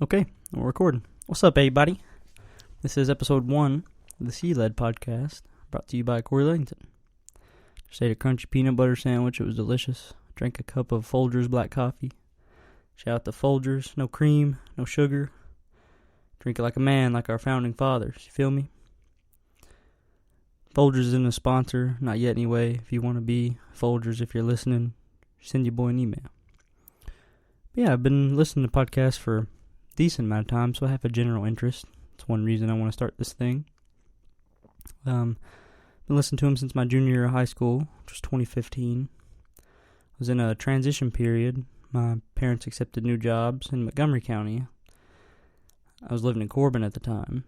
Okay, we're recording. What's up, everybody? This is episode 1 of the CLED Podcast, brought to you by Corey Langton. Just ate a crunchy peanut butter sandwich. It was delicious. Drank a cup of Folgers black coffee. Shout out to Folgers. No cream, no sugar. Drink it like a man, like our founding fathers. You feel me? Folgers isn't a sponsor, not yet anyway. If you want to be, Folgers, if you're listening, send your boy an email. But yeah, I've been listening to podcasts for decent amount of time, so I have a general interest. It's one reason I want to start this thing. Been listening to them since my junior year of high school, which was 2015. I was in a transition period. My parents accepted new jobs in Montgomery County. I was living in Corbin at the time,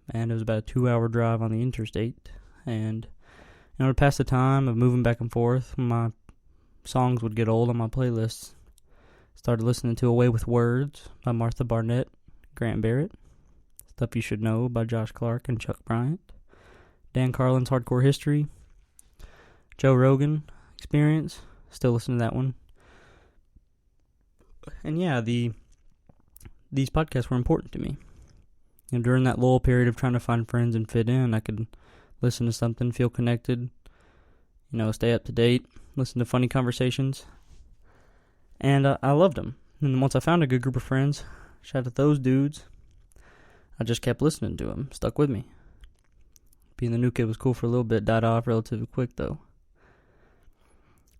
and it was about a 2-hour drive on the interstate. And to pass the time of moving back and forth, my songs would get old on my playlists. Started listening to Away with Words by Martha Barnett, Grant Barrett. Stuff You Should Know by Josh Clark and Chuck Bryant. Dan Carlin's Hardcore History. Joe Rogan Experience. Still listening to that one. And yeah, these podcasts were important to me. During that lull period of trying to find friends and fit in, I could listen to something, feel connected, stay up to date, listen to funny conversations. And I loved them. And once I found a good group of friends, shout out to those dudes, I just kept listening to them. Stuck with me. Being the new kid was cool for a little bit, died off relatively quick though.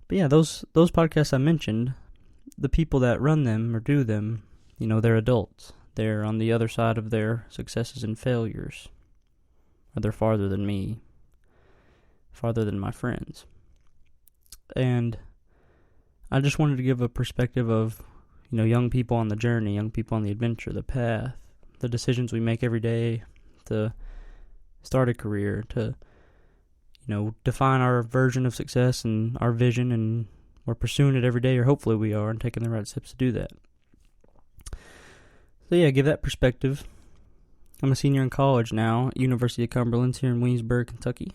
But yeah, those podcasts I mentioned, the people that run them or do them, they're adults. They're on the other side of their successes and failures. Or they're farther than me. Farther than my friends. And I just wanted to give a perspective of, young people on the journey, young people on the adventure, the path, the decisions we make every day to start a career, to, define our version of success and our vision, and we're pursuing it every day, or hopefully we are, and taking the right steps to do that. So yeah, give that perspective. I'm a senior in college now at University of Cumberland here in Williamsburg, Kentucky.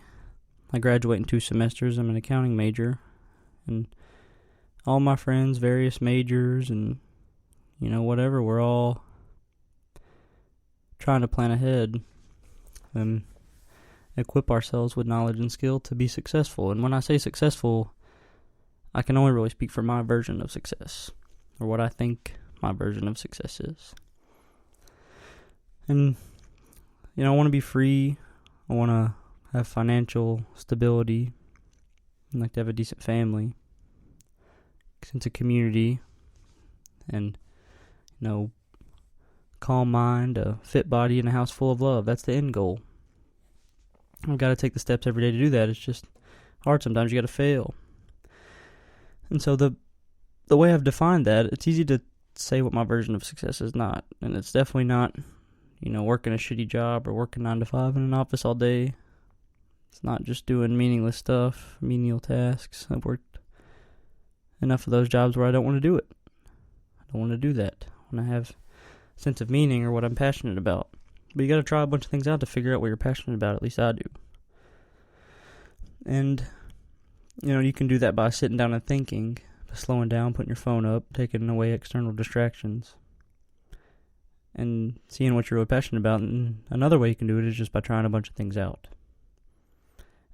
I graduate in 2 semesters. I'm an accounting major, and all my friends, various majors, and, whatever, we're all trying to plan ahead and equip ourselves with knowledge and skill to be successful. And when I say successful, I can only really speak for my version of success, or what I think my version of success is. And, I want to be free. I want to have financial stability. I'd like to have a decent family, sense of community, and, calm mind, a fit body, and a house full of love. That's the end goal. I've got to take the steps every day to do that. It's just hard sometimes. You got to fail. And so the way I've defined that, it's easy to say what my version of success is not. And it's definitely not, working a shitty job or working 9 to 5 in an office all day. It's not just doing meaningless stuff, menial tasks. I've worked enough of those jobs where I don't want to do it. I don't want to do that when I have a sense of meaning or what I'm passionate about. But you got to try a bunch of things out to figure out what you're passionate about. At least I do. And, you can do that by sitting down and thinking, by slowing down, putting your phone up, taking away external distractions, and seeing what you're really passionate about. And another way you can do it is just by trying a bunch of things out.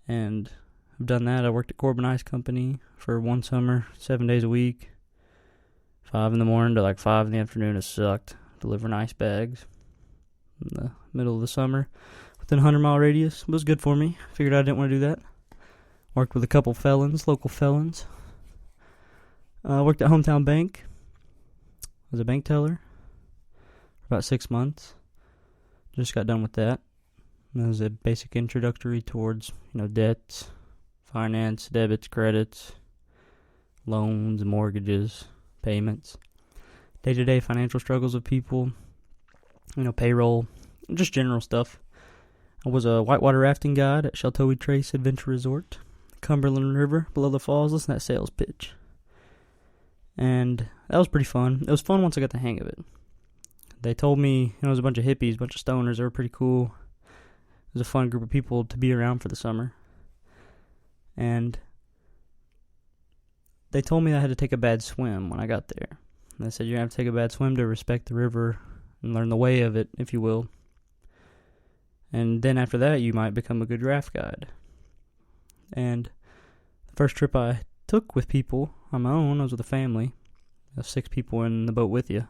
And I've done that. I worked at Corbin Ice Company for 1 summer, 7 days a week, 5 in the morning to 5 in the afternoon. It sucked, delivering ice bags in the middle of the summer within a 100-mile radius. It was good for me. Figured I didn't want to do that. Worked with a couple felons, local felons. Worked at Hometown Bank. Was a bank teller for about 6 months. Just got done with that. It was a basic introductory towards, debts, finance, debits, credits, loans, mortgages, payments, day-to-day financial struggles of people, payroll, just general stuff. I was a whitewater rafting guide at Sheltoe Trace Adventure Resort, Cumberland River, below the falls. Listen to that sales pitch. And that was pretty fun. It was fun once I got the hang of it. They told me, it was a bunch of hippies, a bunch of stoners. They were pretty cool. It was a fun group of people to be around for the summer. And they told me I had to take a bad swim when I got there. And they said, you're going to have to take a bad swim to respect the river and learn the way of it, if you will. And then after that, you might become a good raft guide. And the first trip I took with people on my own, I was with a family. There's 6 people in the boat with you,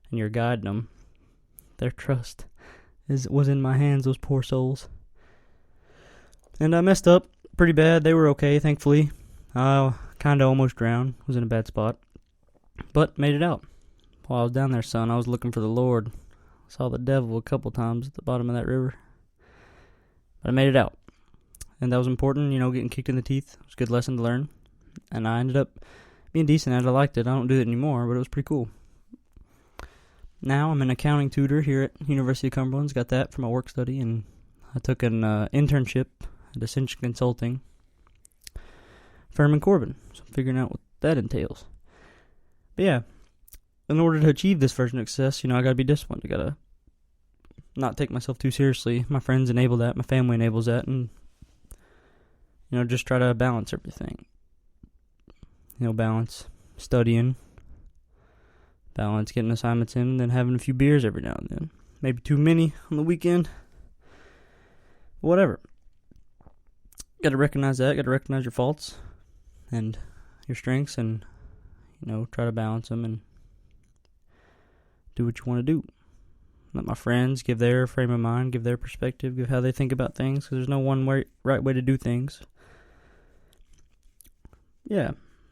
and you're guiding them. Their trust was in my hands, those poor souls. And I messed up pretty bad. They were okay, thankfully. I kind of almost drowned. Was in a bad spot. But made it out. While I was down there, son, I was looking for the Lord. Saw the devil a couple times at the bottom of that river. But I made it out. And that was important, getting kicked in the teeth. It was a good lesson to learn. And I ended up being decent at it. I liked it. I don't do it anymore, but it was pretty cool. Now I'm an accounting tutor here at University of Cumberland. Got that for my work study. And I took an internship at Ascension Consulting firm in Corbin. So I'm figuring out what that entails. But yeah, in order to achieve this version of success, I gotta be disciplined. I gotta not take myself too seriously. My friends enable that. My family enables that. And, just try to balance everything. Balance studying, balance getting assignments in, and then having a few beers every now and then. Maybe too many on the weekend. Whatever. Gotta recognize that. Gotta recognize your faults and your strengths and, try to balance them and do what you want to do. Let my friends give their frame of mind, give their perspective, give how they think about things, because there's no one right way to do things. Yeah,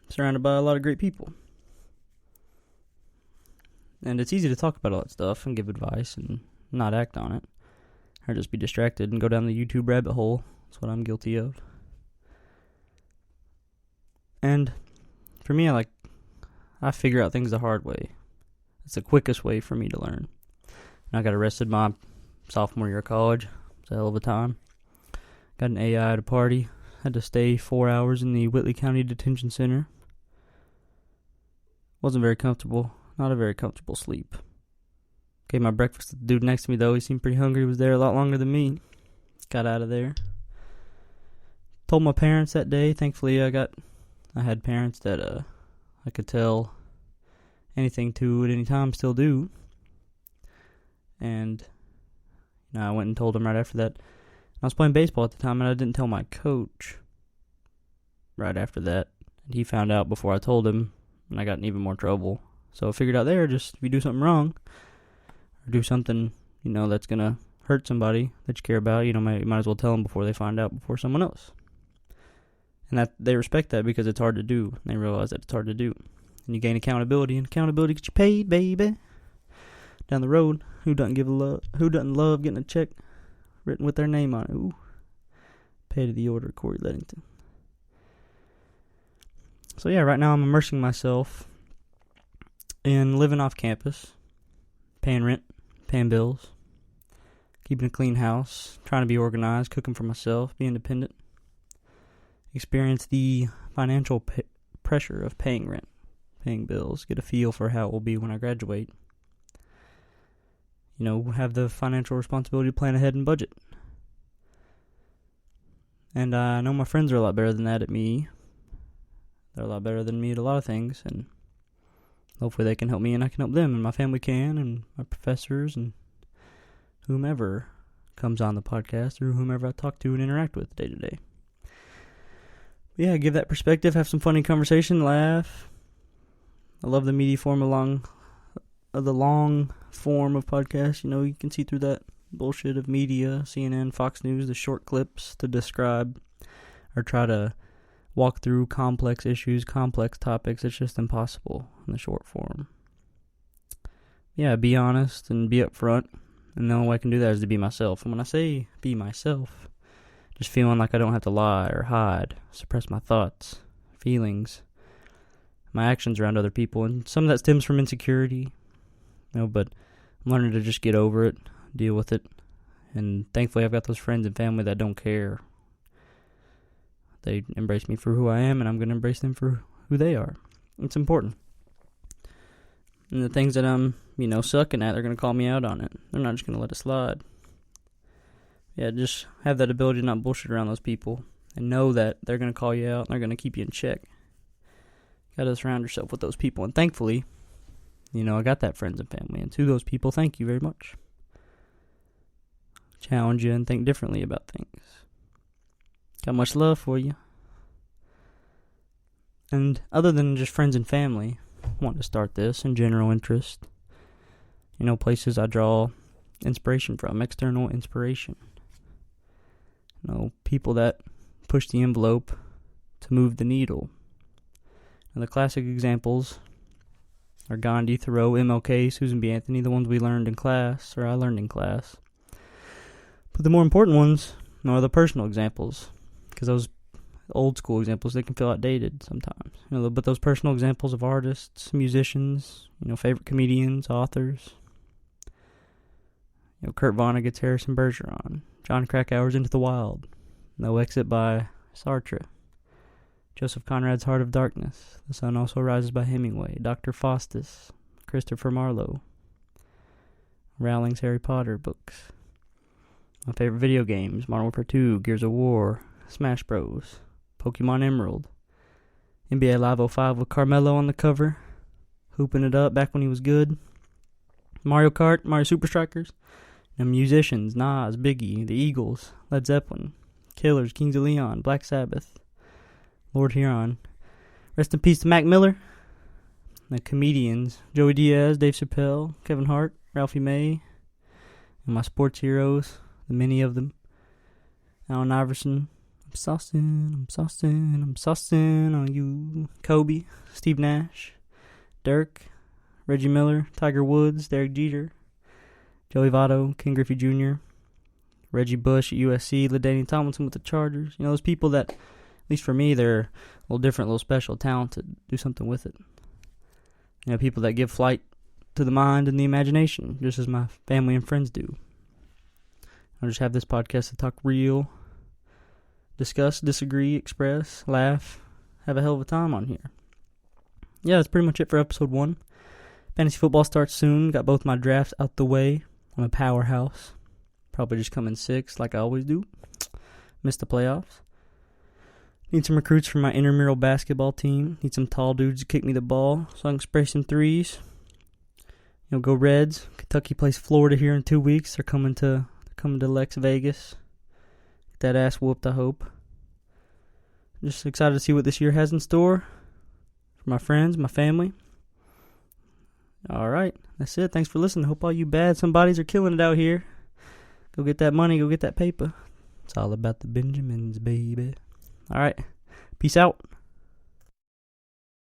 surrounded by a lot of great people. And it's easy to talk about all that stuff and give advice and not act on it. Or just be distracted and go down the YouTube rabbit hole. That's what I'm guilty of. And for me, I figure out things the hard way. It's the quickest way for me to learn. And I got arrested my sophomore year of college. It's a hell of a time. Got an AI at a party. Had to stay 4 hours in the Whitley County Detention Center. Wasn't very comfortable. Not a very comfortable sleep. Gave my breakfast to the dude next to me, though. He seemed pretty hungry. He was there a lot longer than me. Got out of there. Told my parents that day. Thankfully, I had parents that I could tell anything to at any time, still do. And I went and told them right after that. I was playing baseball at the time, and I didn't tell my coach right after that. And he found out before I told him, and I got in even more trouble. So I figured out there, just if you do something wrong, or do something, that's going to hurt somebody that you care about, you might as well tell them before they find out, before someone else. And that they respect that because it's hard to do. And they realize that it's hard to do. And you gain accountability, and accountability gets you paid, baby. Down the road, who doesn't love getting a check written with their name on it? Ooh. Pay to the order, Corey Leddington. So yeah, right now I'm immersing myself in living off campus, paying rent, paying bills, keeping a clean house, trying to be organized, cooking for myself, be independent, experience the financial pressure of paying rent, paying bills, get a feel for how it will be when I graduate. Have the financial responsibility to plan ahead and budget. And I know my friends are a lot better than that at me. They're a lot better than me at a lot of things, and hopefully they can help me and I can help them, and my family can, and my professors, and whomever comes on the podcast, or whomever I talk to and interact with day to day. Yeah, give that perspective, have some funny conversation, laugh. I love the media form the long form of podcasts. You can see through that bullshit of media, CNN, Fox News, the short clips to describe or try to walk through complex issues, complex topics. It's just impossible in the short form. Yeah, be honest and be upfront. And the only way I can do that is to be myself. And when I say be myself, just feeling like I don't have to lie or hide, suppress my thoughts, feelings, my actions around other people. And some of that stems from insecurity, but I'm learning to just get over it, deal with it. And thankfully I've got those friends and family that don't care. They embrace me for who I am, and I'm going to embrace them for who they are. It's important. And the things that I'm, sucking at, they're going to call me out on it. They're not just going to let it slide. Yeah, just have that ability to not bullshit around those people and know that they're going to call you out and they're going to keep you in check. Got to surround yourself with those people. And thankfully, I got that friends and family. And to those people, thank you very much. Challenge you and think differently about things. Got much love for you. And other than just friends and family, I want to start this in general interest. Places I draw inspiration from, external inspiration. People that push the envelope to move the needle. And the classic examples are Gandhi, Thoreau, MLK, Susan B. Anthony, the ones we learned in class, or I learned in class. But the more important ones are the personal examples, because those old school examples, they can feel outdated sometimes. But those personal examples of artists, musicians, favorite comedians, authors. Kurt Vonnegut's Harrison Bergeron, John Krakauer's Into the Wild, No Exit by Sartre, Joseph Conrad's Heart of Darkness, The Sun Also Rises by Hemingway, Dr. Faustus, Christopher Marlowe, Rowling's Harry Potter books. My favorite video games, Modern Warfare 2, Gears of War, Smash Bros, Pokemon Emerald, NBA Live 05 with Carmelo on the cover, hooping it up back when he was good, Mario Kart, Mario Super Strikers, and musicians, Nas, Biggie, The Eagles, Led Zeppelin, Killers, Kings of Leon, Black Sabbath, Lord Huron. Rest in peace to Mac Miller. The comedians, Joey Diaz, Dave Chappelle, Kevin Hart, Ralphie May, and my sports heroes, the many of them. Allen Iverson, I'm saucing on you. Kobe, Steve Nash, Dirk, Reggie Miller, Tiger Woods, Derek Jeter, Joey Votto, Ken Griffey Jr., Reggie Bush at USC, LaDainian Tomlinson with the Chargers. Those people that, at least for me, they're a little different, a little special, talented, do something with it. People that give flight to the mind and the imagination, just as my family and friends do. I just have this podcast to talk real, discuss, disagree, express, laugh, have a hell of a time on here. Yeah, that's pretty much it for episode 1. Fantasy football starts soon. Got both my drafts out the way. I'm a powerhouse. Probably just come in 6th like I always do. Missed the playoffs. Need some recruits for my intramural basketball team. Need some tall dudes to kick me the ball so I can spray some threes. Go Reds. Kentucky plays Florida here in 2 weeks. They're coming to Lex Vegas. Get that ass whooped, I hope. Just excited to see what this year has in store for my friends, my family. Alright, that's it. Thanks for listening. Hope all you bad somebodies are killing it out here. Go get that money, go get that paper. It's all about the Benjamins, baby. Alright, peace out.